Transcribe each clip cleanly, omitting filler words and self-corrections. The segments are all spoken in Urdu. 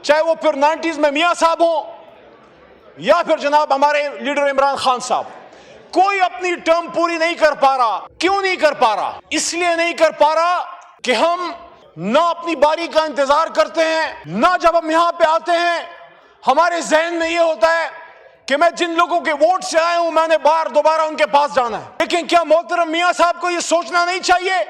چاہے وہ پھر 90s میں میاں صاحب ہوں یا پھر جناب ہمارے لیڈر عمران خان صاحب، کوئی اپنی ٹرم پوری نہیں کر پا رہا۔ کیوں نہیں کر پا رہا؟ اس لیے نہیں کر پا رہا کہ ہم نہ اپنی باری کا انتظار کرتے ہیں، نہ جب ہم یہاں پہ آتے ہیں ہمارے ذہن میں یہ ہوتا ہے کہ میں جن لوگوں کے ووٹ سے آیا ہوں میں نے دوبارہ ان کے پاس جانا ہے۔ لیکن کیا محترم میاں صاحب کو یہ سوچنا نہیں چاہیے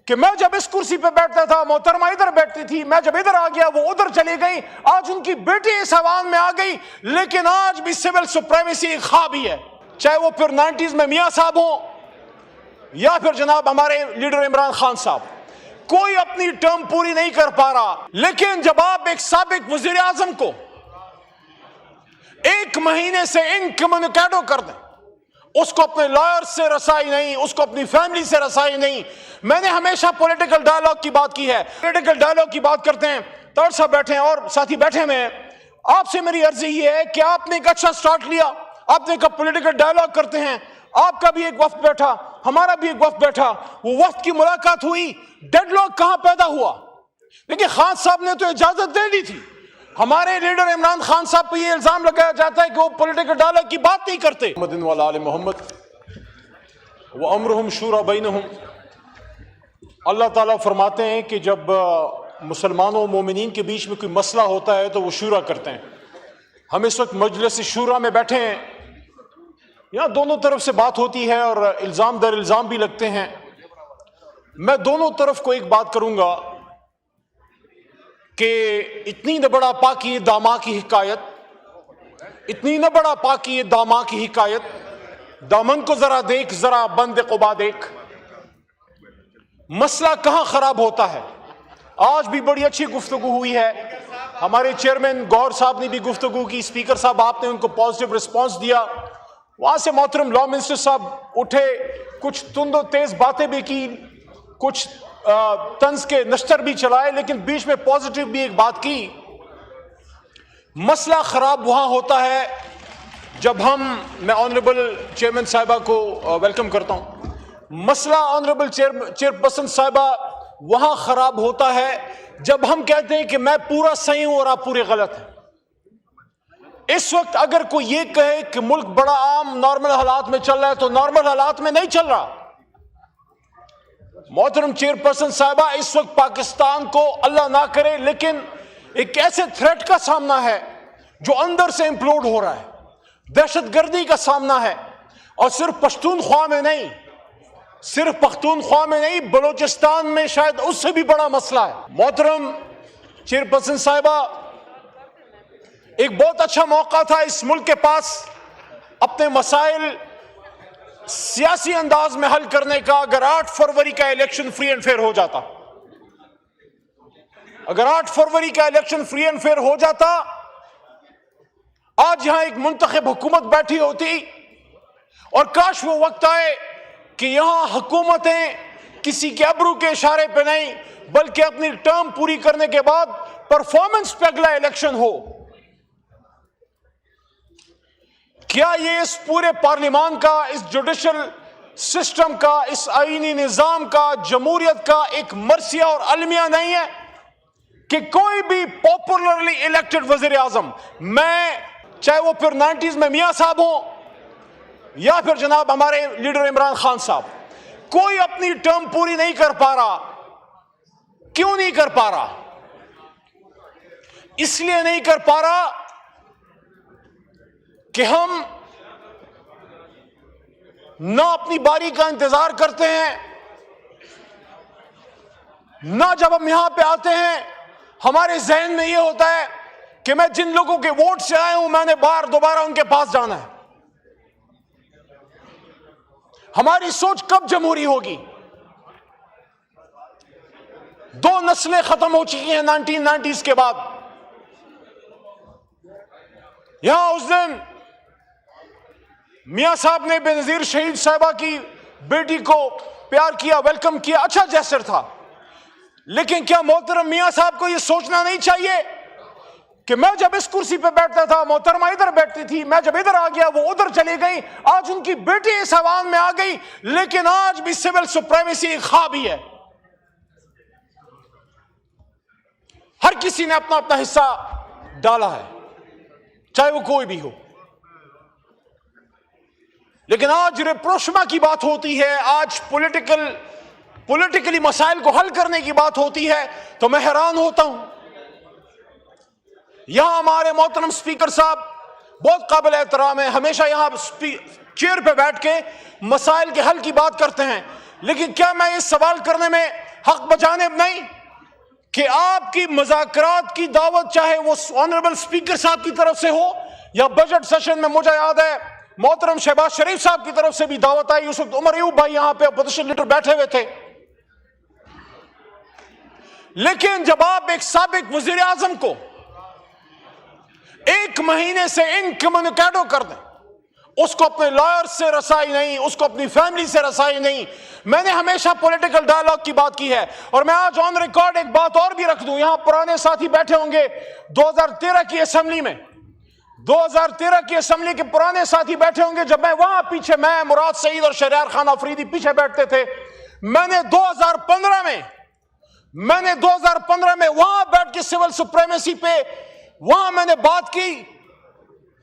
کہ میں جب اس کرسی پہ بیٹھتا تھا محترمہ ادھر بیٹھتی تھی، میں جب ادھر آ گیا وہ ادھر چلی گئی، آج ان کی بیٹی اس ایوان میں آ گئی، لیکن آج بھی سول سپریمیسی ایک خواب ہی ہے۔ چاہے وہ پھر 90s میں میاں صاحب ہوں یا پھر جناب ہمارے لیڈر عمران خان صاحب، کوئی اپنی ٹرم پوری نہیں کر پا رہا۔ لیکن جب آپ ایک سابق وزیر اعظم کو 1 مہینے سے انکمونیکیٹو کر دیں، اس کو اپنے لائر سے رسائی نہیں، اس کو اپنی فیملی سے رسائی نہیں۔ میں نے ہمیشہ پولیٹیکل ڈائیلاگ کی بات کی ہے، پولیٹیکل ڈائیلاگ کی بات کرتے ہیں، طاہر صاحب بیٹھے ہیں اور ساتھی بیٹھے ہوئے ہیں، آپ سے میری عرض یہ ہے کہ آپ نے ایک اچھا سٹارٹ لیا، آپ نے کہا پولیٹیکل ڈائیلاگ کرتے ہیں، آپ کا بھی ایک وفد بیٹھا، ہمارا بھی ایک وفد بیٹھا، وہ وفد کی ملاقات ہوئی، ڈیڈ لاک کہاں پیدا ہوا؟ لیکن خان صاحب نے تو اجازت دے دی تھی۔ ہمارے لیڈر عمران خان صاحب پہ یہ الزام لگایا جاتا ہے کہ وہ پولیٹیکل ڈائیلاگ کی بات نہیں کرتے۔ محمد وعلی آل محمد وامرہم شورى بینہم، اللہ تعالیٰ فرماتے ہیں کہ جب مسلمانوں و مومنین کے بیچ میں کوئی مسئلہ ہوتا ہے تو وہ شورا کرتے ہیں۔ ہم اس وقت مجلس شورا میں بیٹھے ہیں، یہاں دونوں طرف سے بات ہوتی ہے اور الزام در الزام بھی لگتے ہیں۔ میں دونوں طرف کو ایک بات کروں گا کہ اتنی نہ بڑا پاکی داما کی حکایت، اتنی نہ بڑا پاکی داما کی حکایت، دامن کو ذرا دیکھ ذرا بند قبا دیکھ۔ مسئلہ کہاں خراب ہوتا ہے؟ آج بھی بڑی اچھی گفتگو ہوئی ہے، ہمارے چیئرمین گور صاحب نے بھی گفتگو کی، اسپیکر صاحب آپ نے ان کو پازیٹیو رسپانس دیا، وہاں سے محترم لا منسٹر صاحب اٹھے، کچھ تند و تیز باتیں بھی کی، کچھ طنز کے نشتر بھی چلائے، لیکن بیچ میں پازیٹیو بھی ایک بات کی۔ مسئلہ خراب وہاں ہوتا ہے جب میں آنریبل چیئرمین صاحبہ کو ویلکم کرتا ہوں، مسئلہ آنریبل چیئرپرسن صاحبہ وہاں خراب ہوتا ہے جب ہم کہتے ہیں کہ میں پورا صحیح ہوں اور آپ پورے غلط ہیں۔ اس وقت اگر کوئی یہ کہے کہ ملک بڑا عام نارمل حالات میں چل رہا ہے تو نارمل حالات میں نہیں چل رہا۔ محترم چیئرپرسن صاحبہ، اس وقت پاکستان کو اللہ نہ کرے لیکن ایک ایسے تھریٹ کا سامنا ہے جو اندر سے امپلوڈ ہو رہا ہے، دہشت گردی کا سامنا ہے، اور صرف پختونخوا میں نہیں، بلوچستان میں شاید اس سے بھی بڑا مسئلہ ہے۔ محترم چیئرپرسن صاحبہ، ایک بہت اچھا موقع تھا اس ملک کے پاس اپنے مسائل سیاسی انداز میں حل کرنے کا، اگر 8 فروری کا الیکشن فری اینڈ فیئر ہو جاتا، اگر 8 فروری کا الیکشن فری اینڈ فیئر ہو جاتا، آج یہاں ایک منتخب حکومت بیٹھی ہوتی، اور کاش وہ وقت آئے کہ یہاں حکومتیں کسی کے ابرو کے اشارے پہ نہیں بلکہ اپنی ٹرم پوری کرنے کے بعد پرفارمنس پہ اگلا الیکشن ہو۔ کیا یہ اس پورے پارلیمان کا، اس جوڈیشل سسٹم کا، اس آئینی نظام کا، جمہوریت کا ایک مرثیہ اور المیہ نہیں ہے کہ کوئی بھی پاپولرلی الیکٹڈ وزیر اعظم، میں چاہے وہ پھر 90s میں میاں صاحب ہوں یا پھر جناب ہمارے لیڈر عمران خان صاحب، کوئی اپنی ٹرم پوری نہیں کر پا رہا۔ کیوں نہیں کر پا رہا؟ اس لیے نہیں کر پا رہا کہ ہم نہ اپنی باری کا انتظار کرتے ہیں، نہ جب ہم یہاں پہ آتے ہیں ہمارے ذہن میں یہ ہوتا ہے کہ میں جن لوگوں کے ووٹ سے آیا ہوں میں نے دوبارہ ان کے پاس جانا ہے۔ ہماری سوچ کب جمہوری ہوگی؟ 2 نسلیں ختم ہو چکی ہیں 1990s کے بعد۔ یہاں اس دن میاں صاحب نے بے نظیر شہید صاحبہ کی بیٹی کو پیار کیا، ویلکم کیا، اچھا جیسر تھا، لیکن کیا محترم میاں صاحب کو یہ سوچنا نہیں چاہیے کہ میں جب اس کرسی پہ بیٹھتا تھا محترمہ ادھر بیٹھتی تھی، میں جب ادھر آ گیا وہ ادھر چلی گئی، آج ان کی بیٹی اس ایوان میں آ گئی، لیکن آج بھی سول سپریمیسی ایک خواب ہی ہے۔ ہر کسی نے اپنا اپنا حصہ ڈالا ہے، چاہے وہ کوئی بھی ہو. لیکن آج ریپروشما کی بات ہوتی ہے، آج پولیٹیکلی مسائل کو حل کرنے کی بات ہوتی ہے، تو میں حیران ہوتا ہوں. یہاں ہمارے محترم اسپیکر صاحب بہت قابل احترام ہیں، ہمیشہ یہاں چیئر پہ بیٹھ کے مسائل کے حل کی بات کرتے ہیں. لیکن کیا میں یہ سوال کرنے میں حق بجانب نہیں کہ آپ کی مذاکرات کی دعوت، چاہے وہ آنریبل اسپیکر صاحب کی طرف سے ہو یا بجٹ سیشن میں مجھے یاد ہے محترم شہباز شریف صاحب کی طرف سے بھی دعوت آئی، اس وقت عمر ایوب بھائی یہاں پہ اپوزیشن لیڈر بیٹھے ہوئے تھے. لیکن جب آپ ایک سابق وزیر اعظم کو 1 مہینے سے انکمیونیکیٹو کر دیں، اس کو اپنے لائر سے رسائی نہیں، اس کو اپنی فیملی سے رسائی نہیں. میں نے ہمیشہ پولیٹیکل ڈائیلاگ کی بات کی ہے، اور میں آج آن ریکارڈ ایک بات اور بھی رکھ دوں. یہاں پرانے ساتھی بیٹھے ہوں گے 2013 کی اسمبلی میں، 2013 کی اسمبلی کے پرانے ساتھی بیٹھے ہوں گے، جب میں وہاں پیچھے، میں مراد سعید اور شہریار خان آفریدی پیچھے بیٹھتے تھے. میں نے 2015 میں وہاں بیٹھ کے سول سپریمیسی پہ وہاں میں نے بات کی،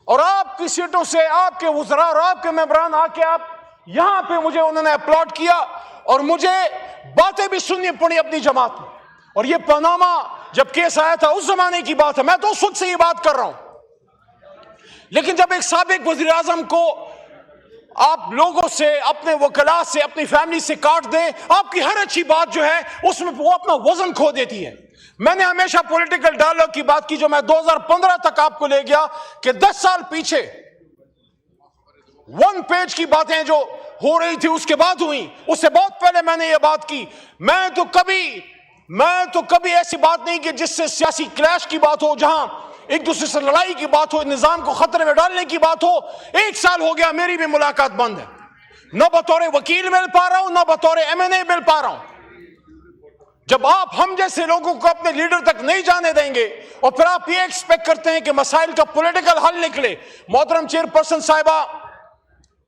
اور آپ کی سیٹوں سے آپ کے وزراء اور آپ کے ممبران آ کے آپ یہاں پہ مجھے انہوں نے اپلاڈ کیا، اور مجھے باتیں بھی سننی پڑی اپنی جماعت میں. اور یہ پاناما جب کیس آیا تھا اس زمانے کی بات ہے، میں تو اس وقت سے یہ بات کر رہا ہوں. لیکن جب ایک سابق وزیر اعظم کو آپ لوگوں سے، اپنے وکلاء سے، اپنی فیملی سے کاٹ دیں، آپ کی ہر اچھی بات جو ہے اس میں وہ اپنا وزن کھو دیتی ہے. میں نے ہمیشہ پولیٹیکل ڈائیلاگ کی بات کی، جو میں 2015 تک آپ کو لے گیا کہ 10 سال پیچھے 1 پیج کی باتیں جو ہو رہی تھی اس کے بعد ہوئی، اس سے بہت پہلے میں نے یہ بات کی. میں تو کبھی ایسی بات نہیں کہ جس سے سیاسی کلیش کی بات ہو، جہاں ایک دوسرے سے لڑائی کی بات ہو، نظام کو خطرے میں ڈالنے کی بات ہو. 1 سال ہو گیا میری بھی ملاقات بند ہے، نہ بطور وکیل مل پا رہا ہوں، نہ بطور MNA مل پا رہا ہوں. جب آپ ہم جیسے لوگوں کو اپنے لیڈر تک نہیں جانے دیں گے، اور پھر آپ یہ ایکسپیکٹ کرتے ہیں کہ مسائل کا پولیٹیکل حل نکلے. محترم چیئر پرسن صاحبہ،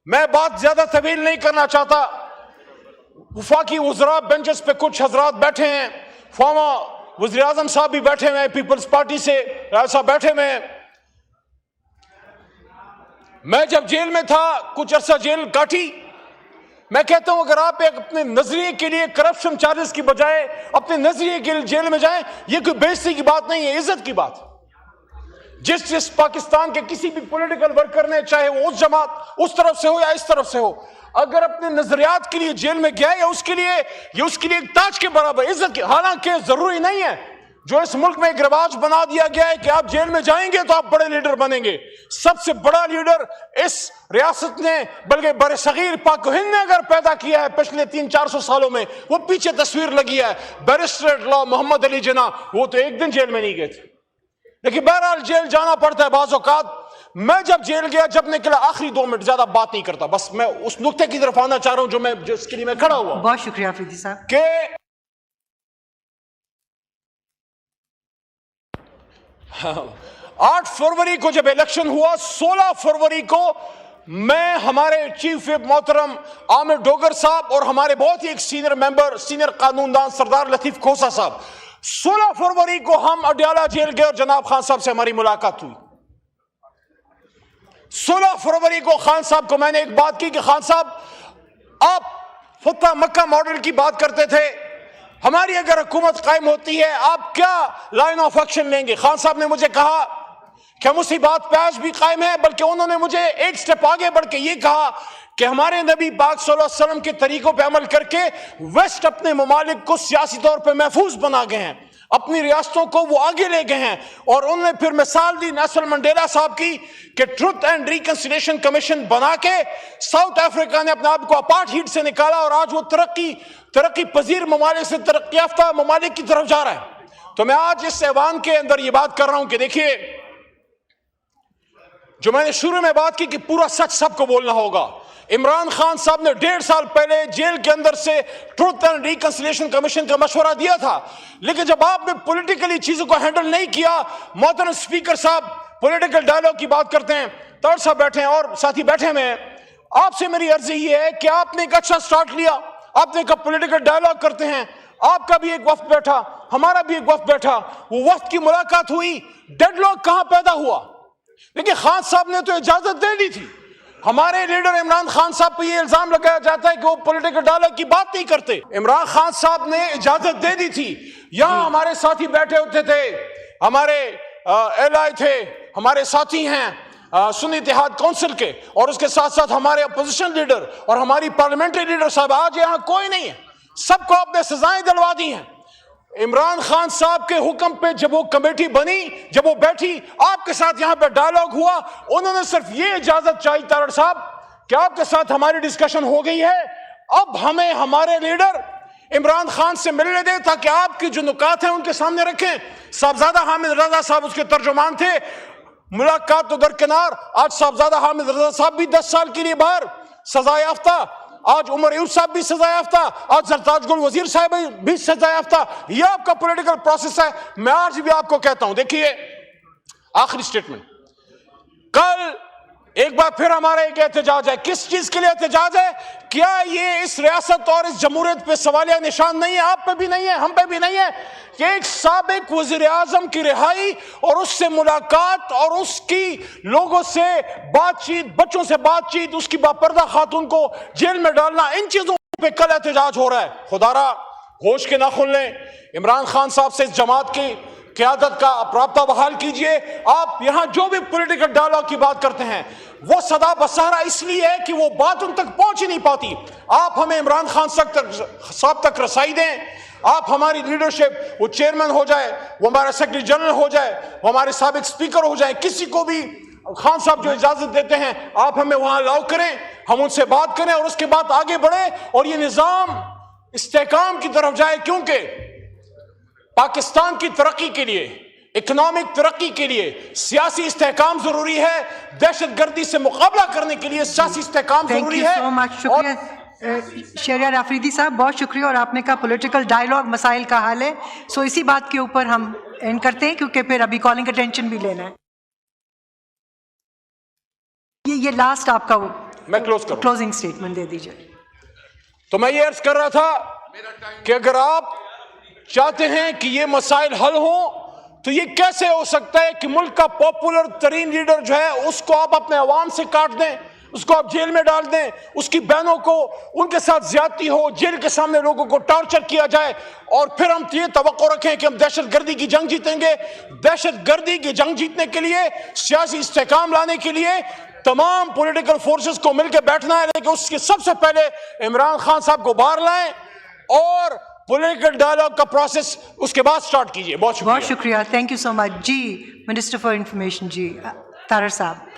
میں بات زیادہ طویل نہیں کرنا چاہتا. وفاقی وزراء بینچز پہ کچھ حضرات بیٹھے ہیں، فارمر وزیر اعظم صاحب بھی بیٹھے ہوئے ہیں، پیپلز پارٹی سے راج صاحب بیٹھے ہوئے ہیں. میں جب جیل میں تھا، کچھ عرصہ جیل کاٹی، میں کہتا ہوں اگر آپ ایک اپنے نظریے کے لیے کرپشن چارجز کی بجائے اپنے نظریے کے لیے جیل میں جائیں، یہ کوئی بےعزتی کی بات نہیں ہے، عزت کی بات. جس پاکستان کے کسی بھی پولیٹیکل ورکر نے، چاہے وہ اس جماعت اس طرف سے ہو یا اس طرف سے ہو، اگر اپنے نظریات کے لیے جیل میں گیا، یا اس کے لیے ایک تاج کے برابر عزت کی. حالانکہ ضروری نہیں ہے، جو اس ملک میں ایک رواج بنا دیا گیا ہے کہ آپ جیل میں جائیں گے تو آپ بڑے لیڈر بنیں گے. سب سے بڑا لیڈر اس ریاست نے، بلکہ بر صغیر پاک و ہند نے اگر پیدا کیا ہے پچھلے 300-400 سالوں میں، وہ پیچھے تصویر لگی ہے، بیرسٹر لا محمد علی جناح. وہ تو ایک دن جیل میں نہیں گئے تھے، لیکن بہرحال جیل جانا پڑتا ہے بعض اوقات. میں جب جیل گیا، جب نکلا، آخری 2 منٹ، زیادہ بات نہیں کرتا، بس میں اس نقطے کی طرف آنا چاہ رہا ہوں جس کے لیے میں کھڑا ہوا. بہت شکریہ آفریدی صاحب. کہ 8 فروری کو جب الیکشن ہوا، 16 فروری کو میں، ہمارے چیف وپ محترم عامر ڈوگر صاحب اور ہمارے بہت ہی ایک سینئر ممبر، سینئر قانون دان سردار لطیف کھوسا صاحب، 16 فروری کو ہم اڈیالہ جیل گئے اور جناب خان صاحب سے ہماری ملاقات ہوئی. 16 فروری کو خان صاحب کو میں نے ایک بات کی کہ خان صاحب، آپ فتح مکہ ماڈل کی بات کرتے تھے، ہماری اگر حکومت قائم ہوتی ہے آپ کیا لائن آف ایکشن لیں گے؟ خان صاحب نے مجھے کہا کہ ہم اسی بات پہ آج بھی قائم ہیں، بلکہ انہوں نے مجھے ایک سٹیپ آگے بڑھ کے یہ کہا کہ ہمارے نبی پاک صلی اللہ علیہ وسلم کے طریقوں پہ عمل کر کے ویسٹ اپنے ممالک کو سیاسی طور پہ محفوظ بنا گئے ہیں، اپنی ریاستوں کو وہ آگے لے گئے ہیں. اور انہوں نے پھر مثال دی نیلسن منڈیلا صاحب کی کہ ٹروتھ اینڈ ریکنسیلیشن کمیشن بنا کے ساؤتھ افریقہ نے اپنے آپ کو اپارٹہائڈ سے نکالا، اور آج وہ ترقی پذیر ممالک سے ترقی یافتہ ممالک کی طرف جا رہا ہے. تو میں آج اس ایوان کے اندر یہ بات کر رہا ہوں کہ دیکھیے، جو میں نے شروع میں بات کی کہ پورا سچ سب کو بولنا ہوگا. عمران خان صاحب نے 1.5 سال پہلے جیل کے اندر سے ٹروتھ اینڈ ریکنسیلیشن کمیشن کا مشورہ دیا تھا، لیکن جب آپ نے پولیٹیکلی چیزوں کو ہینڈل نہیں کیا، محترم اسپیکر صاحب پولیٹیکل ڈائیلاگ کی بات کرتے ہیں، طاہر صاحب بیٹھے ہیں اور ساتھی بیٹھے ہوئے ہیں، آپ سے میری عرض یہ ہے کہ آپ نے ایک اچھا سٹارٹ لیا، آپ نے کہا پولیٹیکل ڈائیلاگ کرتے ہیں، آپ کا بھی ایک وفد بیٹھا, ہمارا بھی ایک وفد بیٹھا, وہ وفد کی ملاقات ہوئی, ڈیڈ لاک کہاں پیدا ہوا؟ دیکھیں خان صاحب نے تو اجازت دے دی تھی. ہمارے لیڈر عمران خان صاحب پہ یہ الزام لگایا جاتا ہے کہ وہ پولیٹیکل ڈائلاگ کی بات نہیں کرتے. عمران خان صاحب نے اجازت دے دی تھی. یہاں ہمارے ساتھی بیٹھے ہوتے تھے, ہمارے ایل آئی تھے, ہمارے ساتھی ہیں سنی اتحاد کونسل کے, اور اس کے ساتھ ساتھ ہمارے اپوزیشن لیڈر اور ہماری پارلیمنٹری لیڈر صاحب. آج یہاں کوئی نہیں ہے, سب کو آپ نے سزائیں دلوا دی ہیں. عمران خان صاحب کے حکم پہ جب وہ کمیٹی بنی, جب وہ بیٹھی, آپ کے ساتھ یہاں پہ ڈائلاگ ہوا, انہوں نے صرف یہ اجازت چاہی تارڑ صاحب کہ آپ کے ساتھ ہماری ڈسکشن ہو گئی ہے, اب ہمیں ہمارے لیڈر عمران خان سے ملنے دیں تاکہ آپ کی جو نکات ہیں ان کے سامنے رکھیں. صاحبزادہ حامد رضا صاحب اس کے ترجمان تھے. ملاقات تو درکنار, آج صاحبزادہ حامد رضا صاحب بھی 10 سال کے لیے باہر سزا یافتہ, آج عمر ایوب صاحب بھی سزا یافتہ, آج زرتاج گل وزیر صاحب بھی سزا یافتہ. یہ آپ کا پولیٹیکل پروسیس ہے. میں آج بھی آپ کو کہتا ہوں, دیکھیے آخری سٹیٹمنٹ, کل ایک بار پھر ہمارا ایک احتجاج ہے. کس چیز کے لیے احتجاج ہے؟ کیا یہ اس ریاست اور اس جمہوریت پہ سوالیہ نشان نہیں ہے؟ آپ پہ بھی نہیں ہے, ہم پہ بھی نہیں ہے کہ ایک سابق وزیر اعظم کی رہائی اور اس سے ملاقات اور اس کی لوگوں سے بات چیت, بچوں سے بات چیت, اس کی باپردہ خاتون کو جیل میں ڈالنا, ان چیزوں پہ کل احتجاج ہو رہا ہے. خدا را ہوش کے ناخن لیں. عمران خان صاحب سے اس جماعت کی قیادت کا رابطہ بحال کیجئے. آپ یہاں جو بھی پولیٹیکل ڈائلاگ کی بات کرتے ہیں وہ صدا بسارا اس لیے ہے کہ وہ بات ان تک پہنچ ہی نہیں پاتی. آپ ہمیں عمران خان صاحب تک رسائی دیں. آپ ہماری لیڈرشپ, وہ چیئرمین ہو جائے, وہ ہمارا سیکرٹری جنرل ہو جائے, وہ ہمارے سابق سپیکر ہو جائے, کسی کو بھی خان صاحب جو اجازت دیتے ہیں آپ ہمیں وہاں لاؤ کریں, ہم ان سے بات کریں اور اس کے بعد آگے بڑھیں اور یہ نظام استحکام کی طرف جائے. کیونکہ پاکستان کی ترقی کے لیے, اکنامک ترقی کے لیے سیاسی استحکام ضروری ہے. دہشت گردی سے مقابلہ کرنے کے لیے سیاسی استحکام ضروری ہے. شکریہ شہریار آفریدی صاحب, بہت شکریہ. اور آپ نے کہا پولیٹیکل ڈائلاگ مسائل کا حل ہے, سو اسی بات کے اوپر ہم اینڈ کرتے ہیں کیونکہ پھر ابھی کالنگ اٹینشن بھی لینا ہے. یہ لاسٹ آپ کا میں کلوزنگ سٹیٹمنٹ دے دیجیے. تو میں یہ عرض کر رہا تھا کہ اگر آپ چاہتے ہیں کہ یہ مسائل حل ہوں تو یہ کیسے ہو سکتا ہے کہ ملک کا پاپولر ترین لیڈر جو ہے اس کو آپ اپنے عوام سے کاٹ دیں, اس کو آپ جیل میں ڈال دیں, اس کی بہنوں کو ان کے ساتھ زیادتی ہو, جیل کے سامنے لوگوں کو ٹارچر کیا جائے, اور پھر ہم یہ توقع رکھیں کہ ہم دہشت گردی کی جنگ جیتیں گے. دہشت گردی کی جنگ جیتنے کے لیے, سیاسی استحکام لانے کے لیے تمام پولیٹیکل فورسز کو مل کے بیٹھنا ہے, لیکن اس کے سب سے پہلے عمران خان صاحب کو باہر لائیں اور پولیٹیکل ڈائلاگ کا پروسیس اس کے بعد سٹارٹ کیجئے. بہت شکریہ. Thank you so much. جی منسٹر فار انفارمیشن, جی طاہر صاحب.